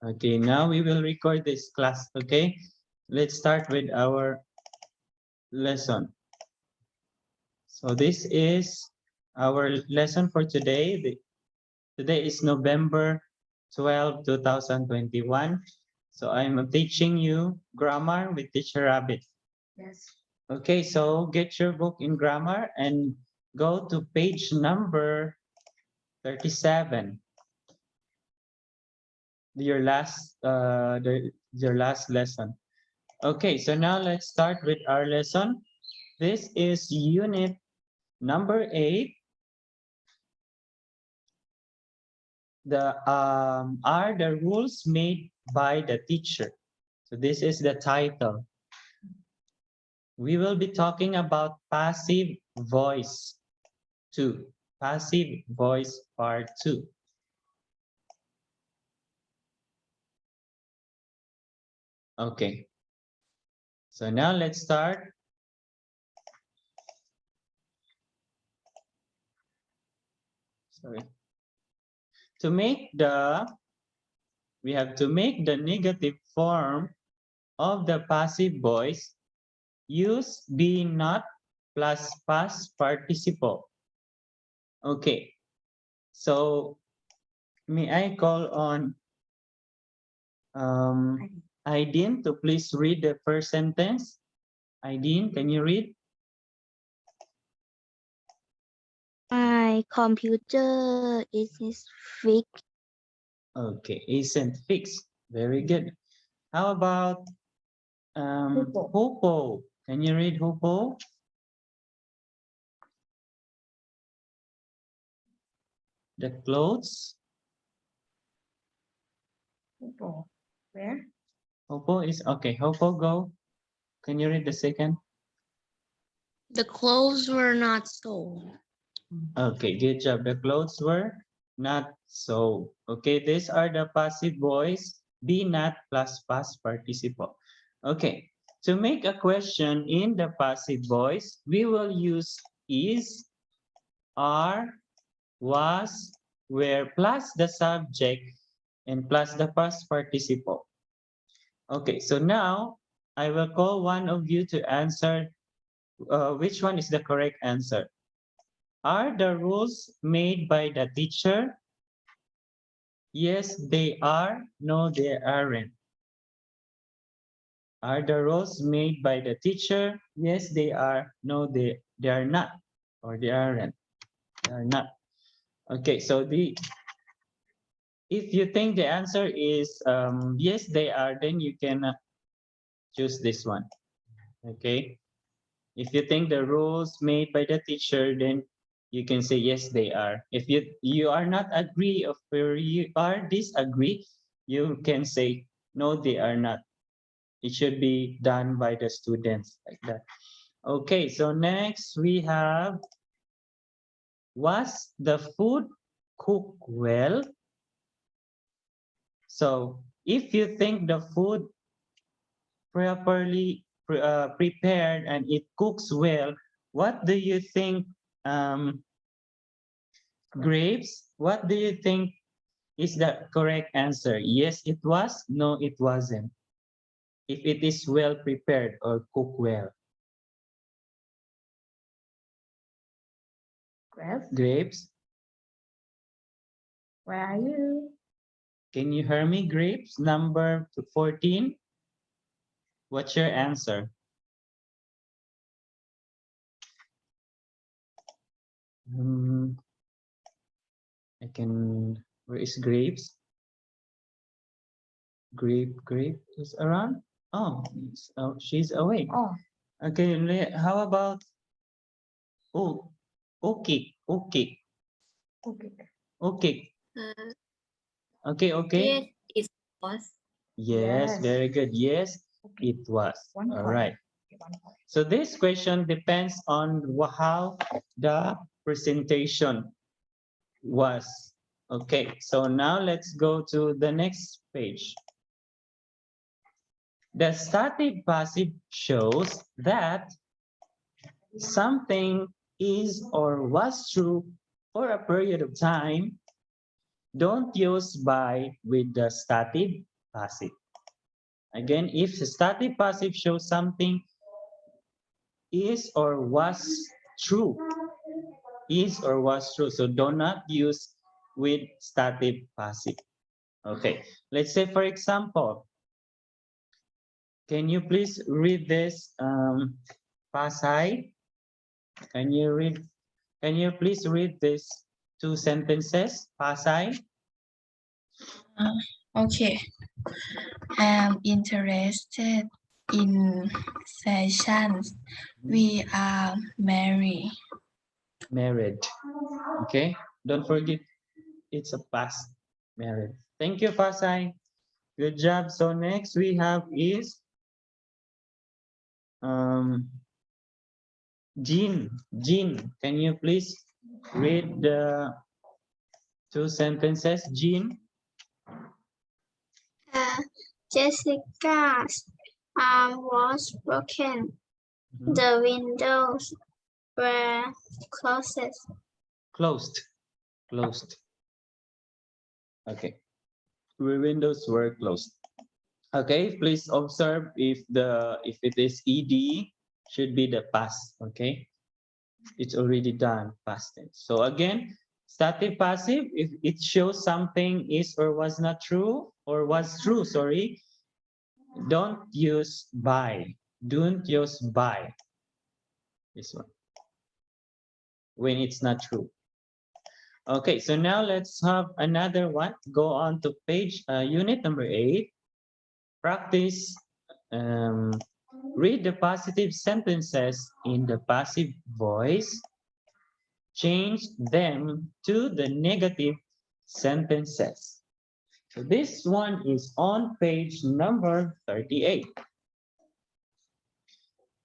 Okay, now we will record this class, okay? Let's start with our lesson. So this is our lesson for today. Today is November 12, 2021. So I'm teaching you grammar with Teacher Rabbit. Yes. Okay, so get your book in grammar and go to page number 37. Your last lesson. Okay, so now let's start with our lesson. This is unit number 8. Are the rules made by the teacher. So this is the title. We will be talking about passive voice 2. Passive voice part 2. Okay. So now let's start. Sorry. We have to make the negative form of the passive voice, use be not plus past participle. Okay. So may I call on Aidin to please read the first sentence? Aidin, can you read? My computer is fixed. Okay, isn't fixed. Very good. How about Hupo? Can you read Hupo? The clothes. Where? Hupo is okay. Hupo, go. Can you read the second? The clothes were not sold. Okay, good job. The clothes were not so. Okay, these are the passive voice. Be not plus past participle. Okay, to make a question in the passive voice, we will use is, are, was, were plus the subject and plus the past participle. Okay, so now I will call one of you to answer which one is the correct answer. Are the rules made by the teacher? Yes, they are. No, they aren't. Are the rules made by the teacher? Yes, they are. No, they are not. Or they aren't. They are not. Okay, so if you think the answer is yes, they are, then you can choose this one. Okay. If you think the rules made by the teacher, then you can say yes, they are. If you are not agree or you are disagree, you can say no, they are not. It should be done by the students like that. Okay, so next we have, was the food cooked well? So if you think the food properly prepared and it cooks well, what do you think, Grapes? What do you think is the correct answer? Yes, it was. No, it wasn't. If it is well prepared or cooked well. Grapes? Where are you? Can you hear me, Grapes? Number 14. What's your answer? I can. Where is Grapes? Grape is around. Oh, she's awake. Oh. Okay. How about? Oh, okay. Okay. Okay. Uh, Okay. Yes, it was. Yes, very good. Yes, Okay. it was. One All point. right. So this question depends on how the presentation was. Okay, so now let's go to the next page. The stative passive shows that something is or was true for a period of time. Don't use by with the stative passive. Again, if the stative passive shows something is or was true, is or was true. So do not use with stative passive. Okay, let's say for example, can you please read this Pasay? Can you please read these two sentences? Pasay? Okay. I'm interested in fashions. We are married. Married. Okay, don't forget it's a past married. Thank you, Pasay. Good job. So next we have is Jean. Jean, can you please read the two sentences? Jean? Jessica's arm was broken. Mhm. The windows were closed. Closed. Closed. Okay. The windows were closed. Okay, please observe if it is ed should be the past. Okay, it's already done past tense. So again, stative passive, if it shows something is or was not true or was true, sorry, don't use by. Don't use by. This one when it's not true. Okay, so now let's have another one. Go on to page unit number 8. Practice read the positive sentences in the passive voice. Change them to the negative sentences. So this one is on page number 38.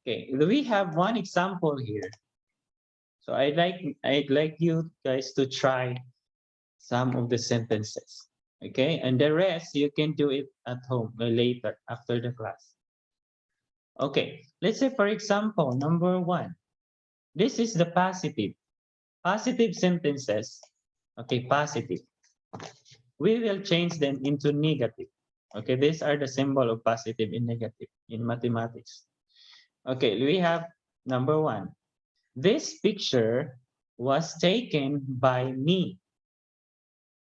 Okay, we have one example here. So I'd like you guys to try some of the sentences. Okay, and the rest you can do it at home later after the class. Okay, let's say for example, number 1. This is the positive. Positive sentences. Okay, positive. We will change them into negative. Okay, these are the symbol of positive and negative in mathematics. Okay, we have number 1. This picture was taken by me.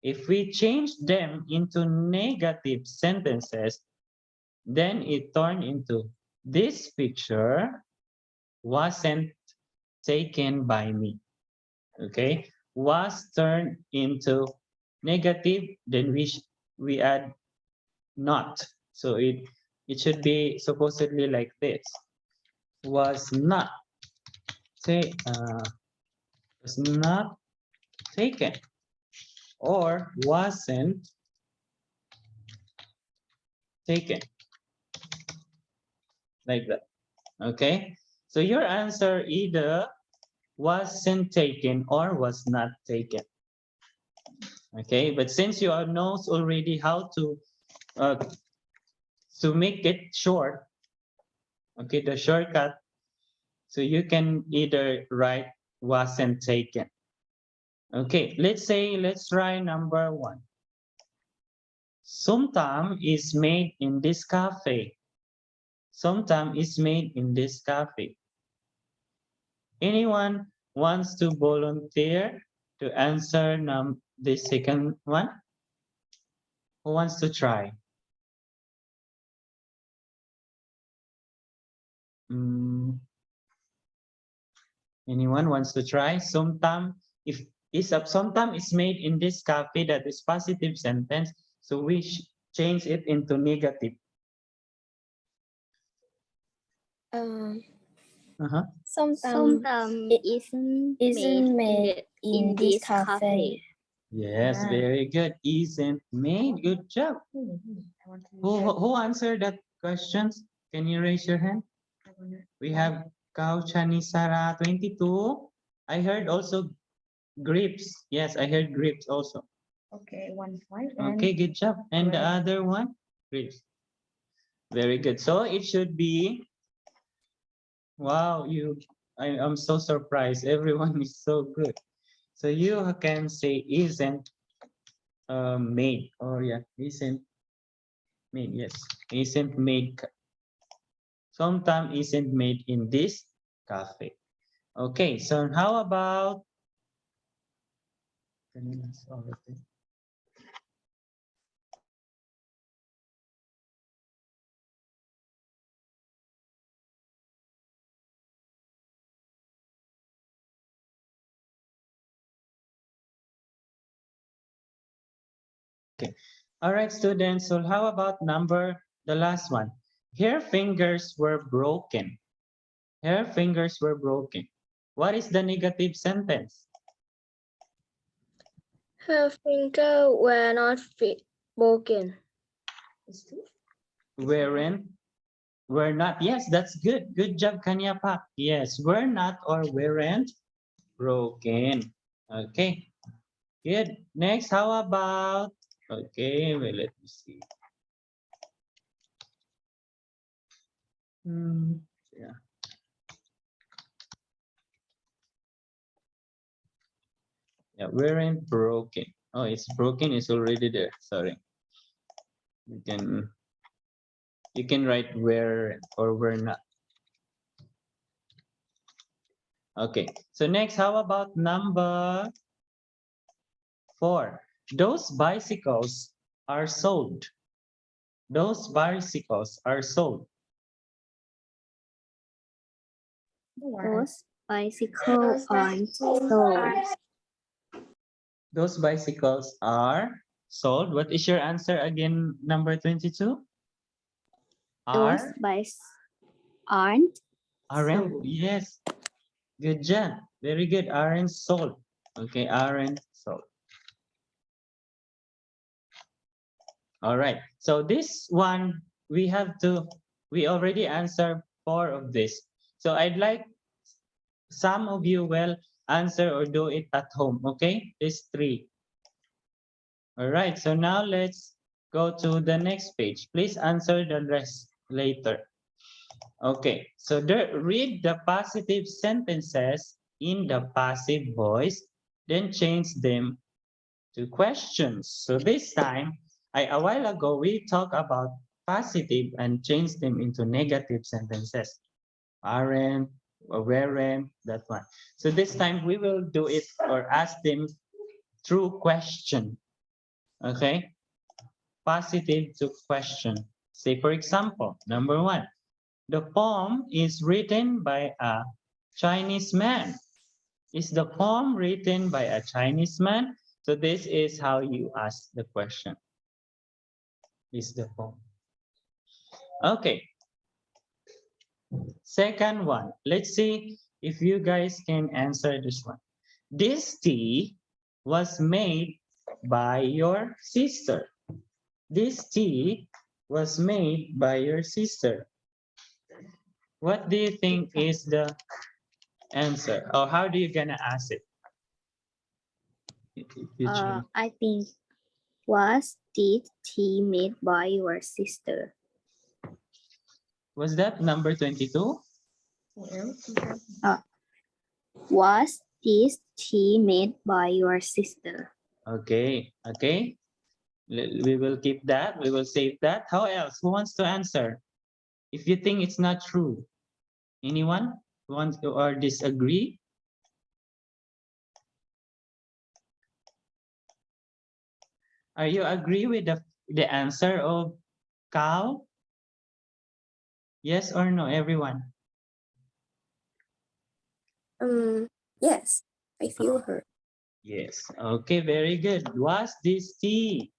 If we change them into negative sentences, then it turned into this picture wasn't taken by me. Okay, was turned into negative, then we add not. So it should be supposedly like this. Was not was not taken or wasn't taken, like that. Okay, so your answer either wasn't taken or was not taken. Okay, but since you knows already how to make it short, okay, the shortcut, so you can either write wasn't taken. Okay, let's try number 1. Somtam is made in this cafe. Somtam is made in this cafe. Anyone wants to volunteer to answer the second one? Who wants to try? Anyone wants to try? Somtam, if somtam is made in this cafe, that is positive sentence, so we change it into negative. Sometimes It isn't made in this cafe. Yes, very good. Isn't made. Good job. I want to Who answered that questions? Can you raise your hand? We have Kauchani Sara 22. I heard also grips. Yes, I heard grips also. Okay, 1 point. Okay, good job. And the Right. other one? Grips. Very good. So it should be, wow, I'm so surprised. Everyone is so good. So you can say isn't made, or yeah, isn't Made, yes. Isn't made. Sometimes isn't made in this cafe. Okay, so how about okay. All right, students. So how about the last one? Her fingers were broken. Her fingers were broken. What is the negative sentence? Her finger were not broken. Weren't, were not. Yes, that's good. Good job, Kanya Pak. Yes, were not or weren't broken. Okay, good. Next, how about, okay, well, let me see. Yeah. Yeah, weren't broken. Oh, it's broken. It's already there. Sorry. You can write were or were not. Okay. So next, how about number 4? Those bicycles are sold. Those bicycles are sold. Those bicycles aren't sold. Those bicycles are sold. What is your answer again, number 22? Those Are, bikes aren't aren't? sold. Yes. Good job. Very good. Aren't sold. Okay, aren't sold. All right. So this one, we already answered 4 of this. So I'd like some of you will answer or do it at home. Okay, these 3. All right, so now let's go to the next page. Please answer the rest later. Okay, so read the positive sentences in the passive voice, then change them to questions. So this time, a while ago, we talked about positive and changed them into negative sentences. Aren't, or weren't, that one. So this time, we will do it or ask them through question. Okay, positive to question. Say, for example, number 1, the poem is written by a Chinese man. Is the poem written by a Chinese man? So this is how you ask the question. Is the poem. Okay. Second one. Let's see if you guys can answer this one. This tea was made by your sister. This tea was made by your sister. What do you think is the answer? Or how do you gonna ask it? I think was this tea made by your sister? Was that number 22? Was this tea made by your sister? Okay, okay. We will keep that. We will save that. How else? Who wants to answer? If you think it's not true, anyone wants to or disagree? Are you agree with the answer of Cal? Yes or no, everyone? Yes, I feel her. Yes. Okay, very good. Was this tea?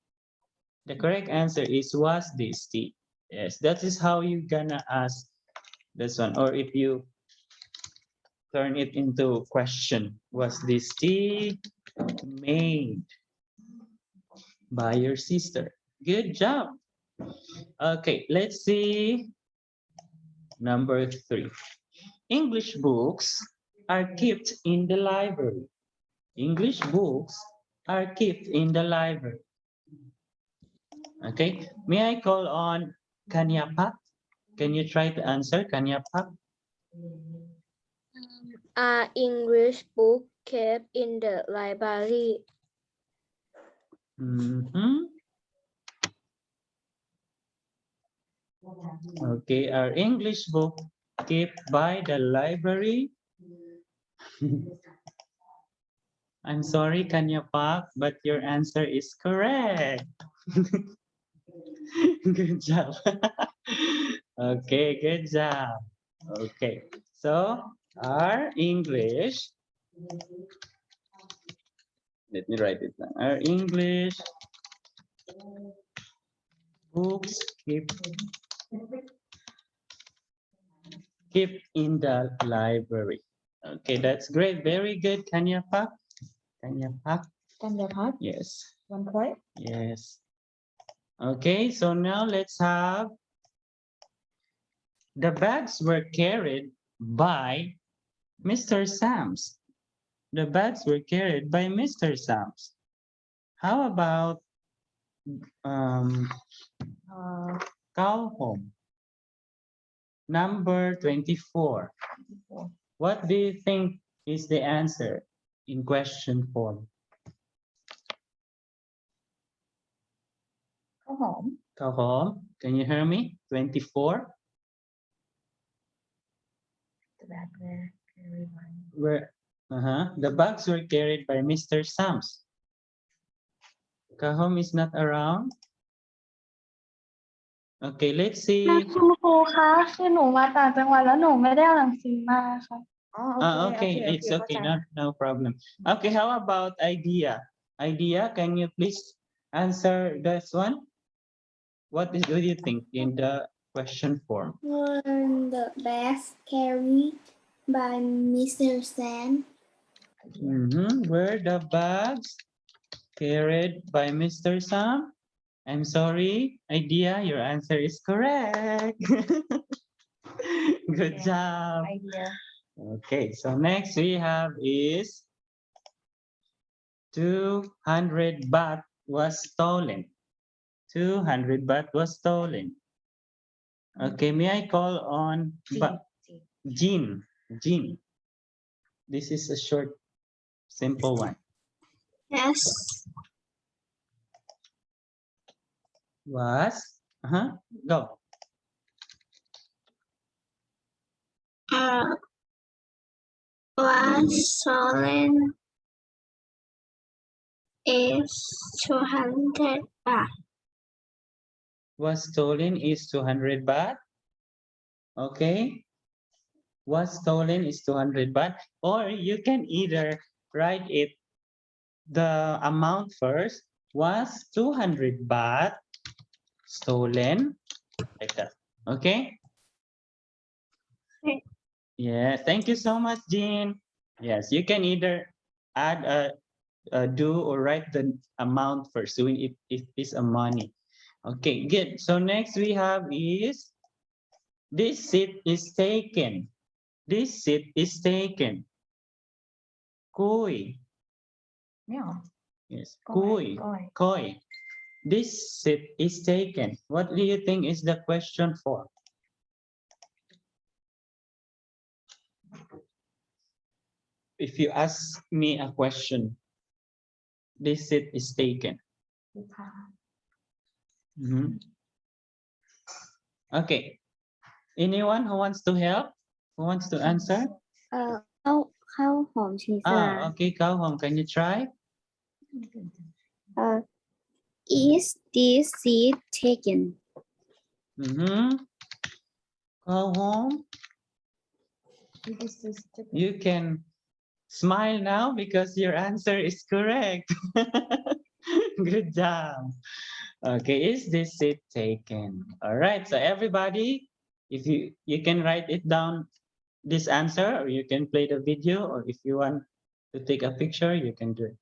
The correct answer is was this tea. Yes, that is how you gonna ask this one. Or if you turn it into question, was this tea made by your sister? Good job. Okay, let's see. Number 3. English books are kept in the library. English books are kept in the library. Okay, may I call on Kanya Pak? Can you try to answer, Kanya Pak? English book kept in the library. Mhm. Okay, our English book kept by the library. I'm sorry, Kanya Pak, but your answer is correct. Good job. Okay, good job. Okay, so our English, let me write it down. Our English books keep in the library. Okay, that's great. Very good, Kanya Pak. Kanya Pak. Kanya Park, Yes, 1 point. yes. Okay, so now let's have the bags were carried by Mr. Sams. The bags were carried by Mr. Sams. How about Uh, cow home? Number 24. What do you think is the answer in question form? Go home. Cow home, can you hear me? 24. The bag there. Carry one. Where the bags were carried by Mr. Sams. Kahom is not around. Okay, let's see. คุณครูคะคือหนูมาต่างจังหวัดแล้วหนูไม่ได้เอาหนังสือมาค่ะ Oh, Okay, it's okay, no problem. Okay, how about idea? Idea, can you please answer this one? What do you think in the question form? Were the bags carried by Mr. Sam? Were the bags carried by Mr. Sam? I'm sorry, idea, your answer is correct. Good Yeah. job. Idea. Okay, so next we have is 200 baht was stolen. 200 baht was stolen. Okay, may I call on Jean? Jean. This is a short, simple one. Yes. Was, go. Was stolen is 200 baht. Was stolen is 200 baht. Okay. Was stolen is 200 baht. Or you can either write it the amount first. Was 200 baht stolen? Like that. Okay? Okay. Yeah, thank you so much, Jean. Yes, you can either add do or write the amount first, so it is a money. Okay, good. So next we have is this seat is taken. This seat is taken. Koi. Yeah. Yes, Koi, koi. koi. Koi. This seat is taken. What do you think is the question for? If you ask me a question, this seat is taken. Okay. Anyone who wants to help? Who wants to answer? Cow home ชนิดสระ Okay, Kao Hong, can you try? Is this seat taken? Kao Hong, This is you can smile now because your answer is correct. Good job. Okay, is this seat taken? All right, so everybody, if you can write it down, this answer, or you can play the video, or if you want to take a picture, you can do it.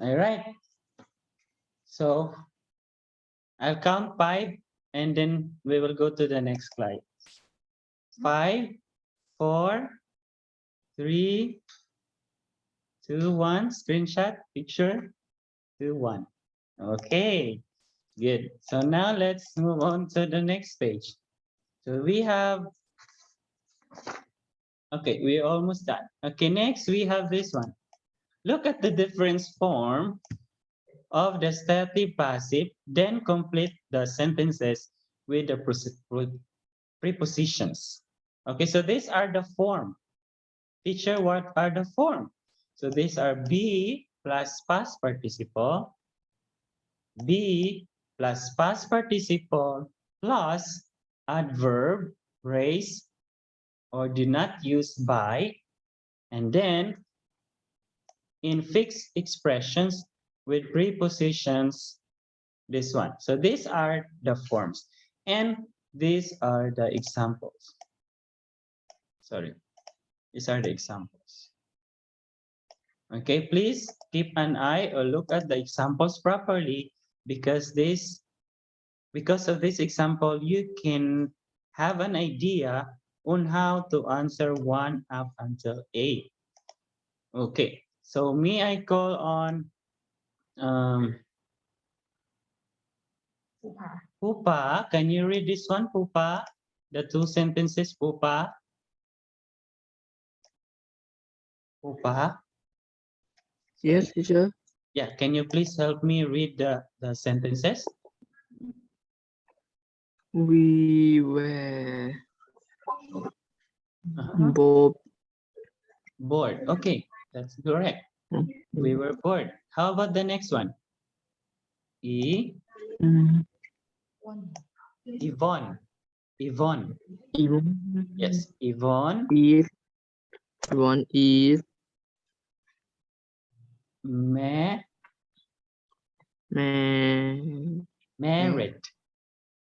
All right. So I'll count 5 and then we will go to the next slide. 5, 4, 3, 2, 1. Screenshot, picture, 2, 1. Okay, good. So now let's move on to the next page. So we have, okay, we're almost done. Okay, next we have this one. Look at the difference form of the stative passive, then complete the sentences with the prepositions. Okay, so these are the form. Teacher, what are the form? So these are be plus past participle, be plus past participle plus adverb, raise, or do not use by, and then in fixed expressions with prepositions, this one. So these are the forms, and these are the examples. Sorry, these are the examples. Okay, please keep an eye or look at the examples properly, because of this example, you can have an idea on how to answer 1 up until 8. Okay, so me, I call on Pupa. Pupa. Can you read this one, Pupa? The 2 sentences, Pupa. Pupa. Yes, teacher. Yeah, can you please help me read the sentences? We were Uh-huh. both Bored. Okay, that's correct. We were bored. How about the next one? mm, One. Yvonne. Yvonne. even Yes, Yvonne if one is ma man married.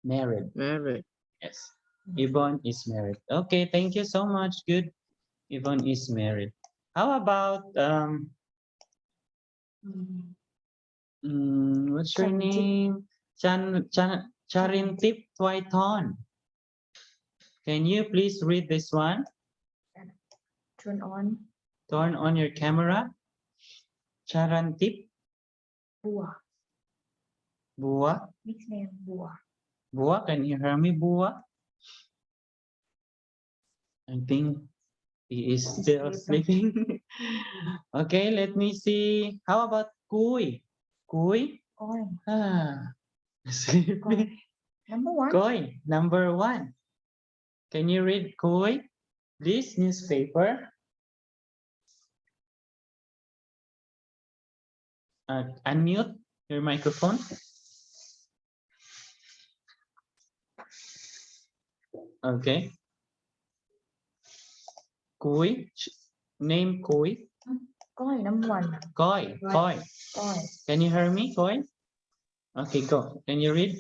Married. married. Yes. Yvonne is married. Okay, thank you so much. Good. Yvonne is married. How about what's your Charintip. name? Charintip Twaiton. Can you please read this one? Turn on. Turn on your camera. Charantip Bua. Bua. Mixed name Bua. Bua, can you hear me, Bua? I think he is still sleeping. Okay, let me see. How about Kui? Kui? Koi. Ah, sleeping. Number 1. Koi, number 1. Can you read Koi? This newspaper. Unmute your microphone. Okay. Koi. Name Koi. Koi. Number 1. Koi. Koi. Koi. Can you hear me, Koi? Okay, go. Can you read?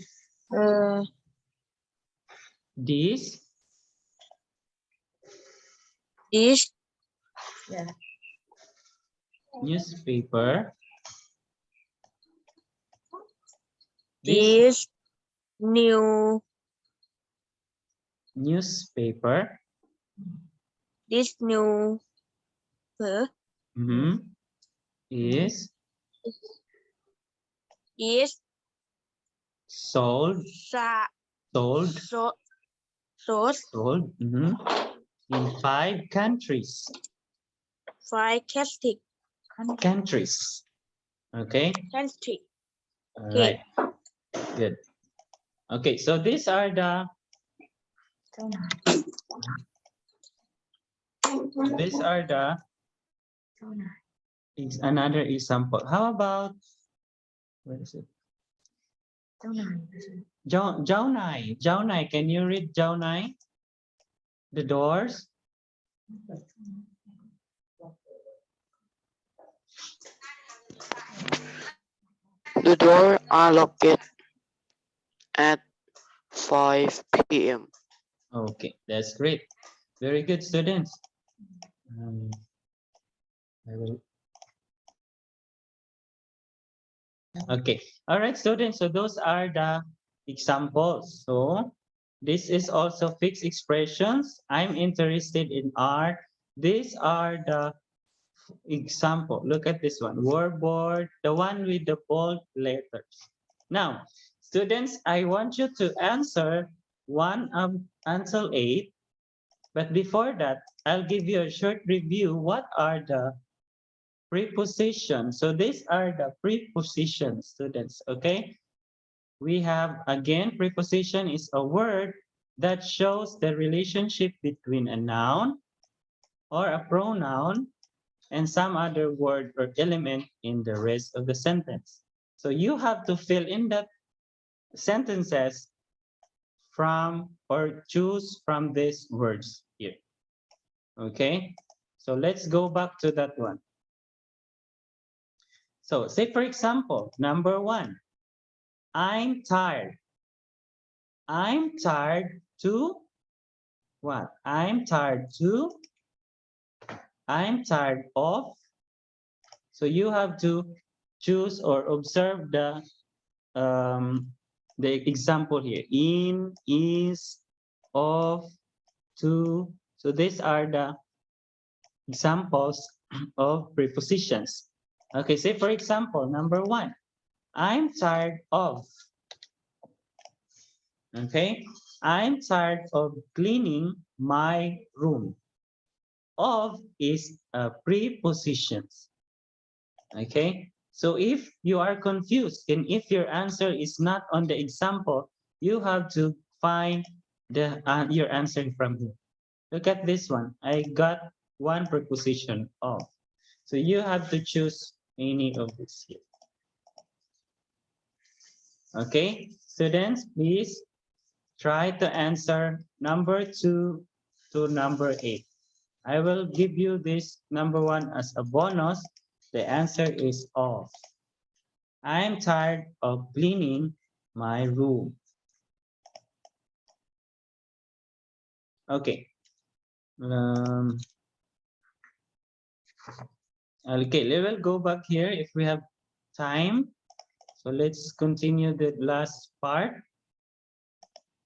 This This Yeah. newspaper. this new Newspaper. this new Mhm, is is sold sa sold so source sold in 5 countries. sarcastic Countries. Okay. country. All Okay. right. Good. Okay. So these are the So nice. So nice. another example. How about where is it? So nice. Jaunai. Jaunai. Can you read Jaunai? The doors. The door are locked at 5 p.m. Okay, that's great. Very good, students. I will. Okay. All right, students. So those are the examples. So this is also fixed expressions. I'm interested in art. These are the example. Look at this one. Word board, the one with the bold letters. Now, students, I want you to answer 1 until 8. But before that, I'll give you a short review. What are the prepositions? So these are the prepositions, students, okay? we have, again, preposition is a word that shows the relationship between a noun or a pronoun and some other word or element in the rest of the sentence. So you have to fill in the sentences from or choose from these words here. Okay, so let's go back to that one. So say, for example, number 1, I'm tired. I'm tired to what? I'm tired to, I'm tired of. So you have to choose or observe the example here. In, is, of, to. So these are the examples of prepositions. Okay, say for example, number 1, I'm tired of. Okay, I'm tired of cleaning my room. Of is a preposition. Okay, so if you are confused and if your answer is not on the example, you have to find the your answer from here. Look at this one. I got one preposition of. So you have to choose any of this here. Okay, students, please try to answer number 2 to number 8. I will give you this number 1 as a bonus. The answer is of. I'm tired of cleaning my room. Okay. Okay, we will go back here if we have time. So let's continue the last part.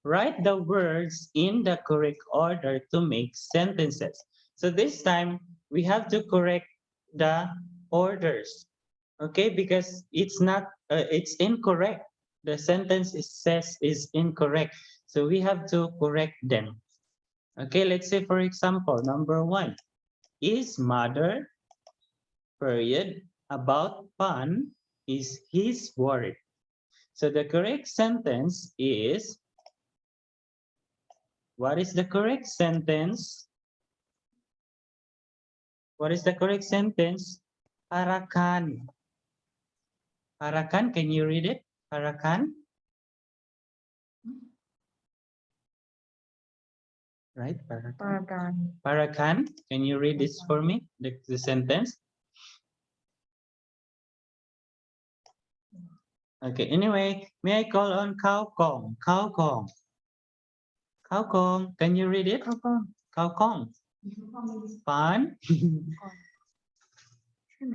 Write the words in the correct order to make sentences. So this time we have to correct the orders. Okay, because it's not, it's incorrect. The sentence says is incorrect. So we have to correct them. Okay, let's say for example, number 1, is mother, period, about Pan is his worried. So the correct sentence is, what is the correct sentence? What is the correct sentence? Parakan. Parakan, can you read it? Parakan? Right, Parakan. Paragon. Parakan, can you read this for me, the sentence? Okay, anyway, may I call on Khao Kong? Khao Kong. Khao Kong, can you read it? Khao Kong. Khao Kong. Pan? ใช่ไหม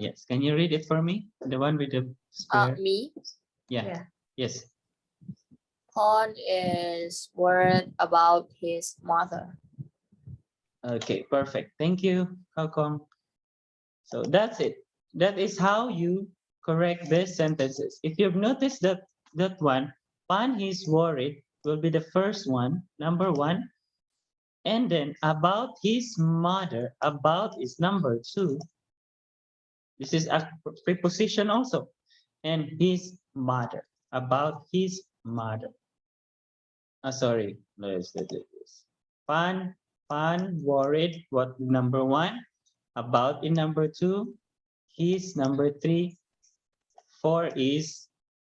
Yes, can you read it for me? The one with the square? Me. Yeah. Yeah. Yes. Paul is worried about his mother. Okay, perfect. Thank you, Khao Kong. So that's it. That is how you correct these sentences. If you've noticed that one, Pan is worried will be the first one, number 1. And then about his mother, about is number 2. This is a preposition also. And his mother, about his mother. Sorry, let's do this. Pan worried, what number 1? About in number 2. His number 3. 4 is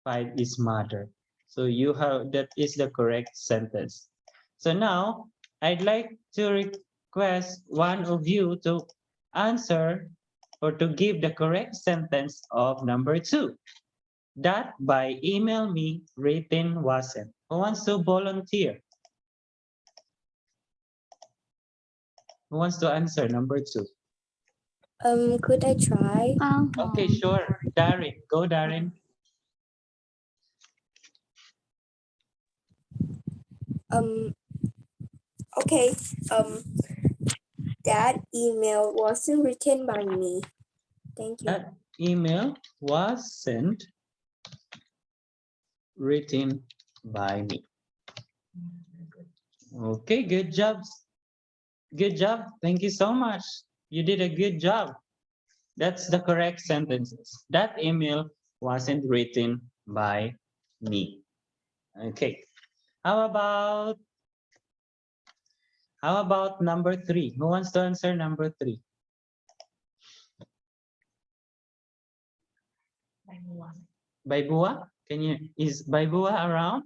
5 is mother. So you have, that is the correct sentence. So now I'd like to request one of you to answer or to give the correct sentence of number 2. That by email me written wasn't. Who wants to volunteer? Who wants to answer number 2? Could I try? Okay, sure. Darren, go Darren. Okay. That email wasn't written by me. Thank you. That email was sent written by me. Okay, good job. Good job. Thank you so much. You did a good job. That's the correct sentences. That email wasn't written by me. Okay. How about number 3? Who wants to answer number 3? ใบบัว Baibua? Is Baibua around?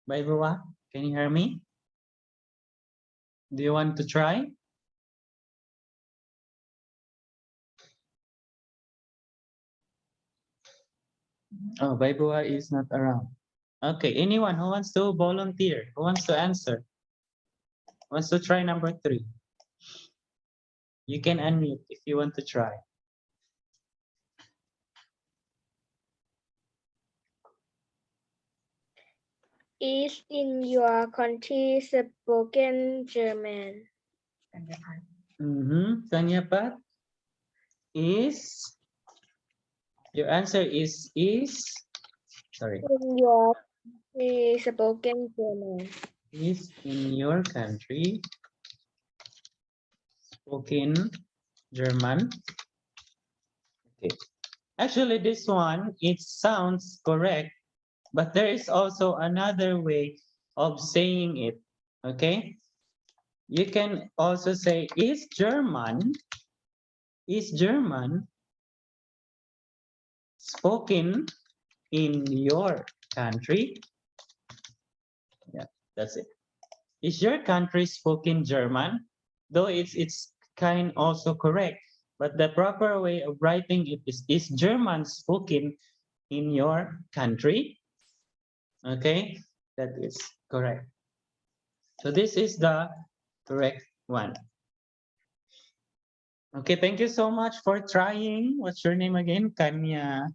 Baibua, can you hear me? Do you want to try? Oh, Baibua is not around. Okay, anyone who wants to volunteer, who wants to answer, wants to try number 3? You can unmute if you want to try. Is in your country spoken German? กัญญาพันธ์ Tanyapat is, your answer is, sorry, In your country spoken German? is in your country spoken German? Okay. Actually, this one, it sounds correct, but there is also another way of saying it, okay? You can also say, is German spoken in your country? Yeah, that's it. Is your country spoken German? Though it's kind also correct, but the proper way of writing it is German spoken in your country? Okay, that is correct. So this is the correct one. Okay, thank you so much for trying. What's your name again? Kanya.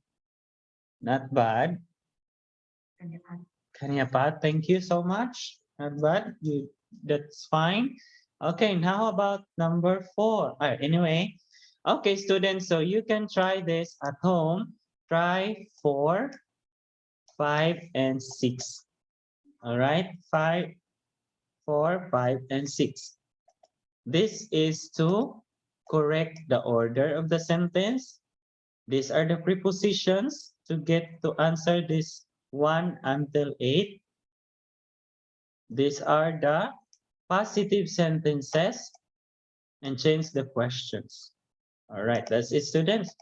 Not bad. กัญญาพันธ์ Kanyapat, thank you so much. Not bad. That's fine. Okay, now about number 4. Anyway, okay, students, so you can try this at home. Try 4, 5, and 6. All right, 5, 4, 5, and 6. This is to correct the order of the sentence. These are the prepositions to get to answer this 1 until 8. These are the positive sentences and change the questions. All right, that's it, students.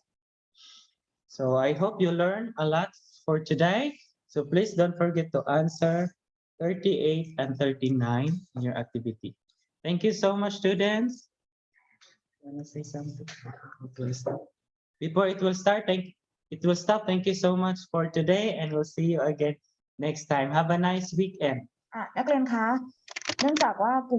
So I hope you learned a lot for today. So please don't forget to answer 38 and 39 in your activity. Thank you so much, students. Want to say something? It will stop. Before it will start, it will stop. Thank you so much for today, and we'll see you again next time. Have a nice weekend. นักเรียนคะ เนื่องจากว่ากลุ่ม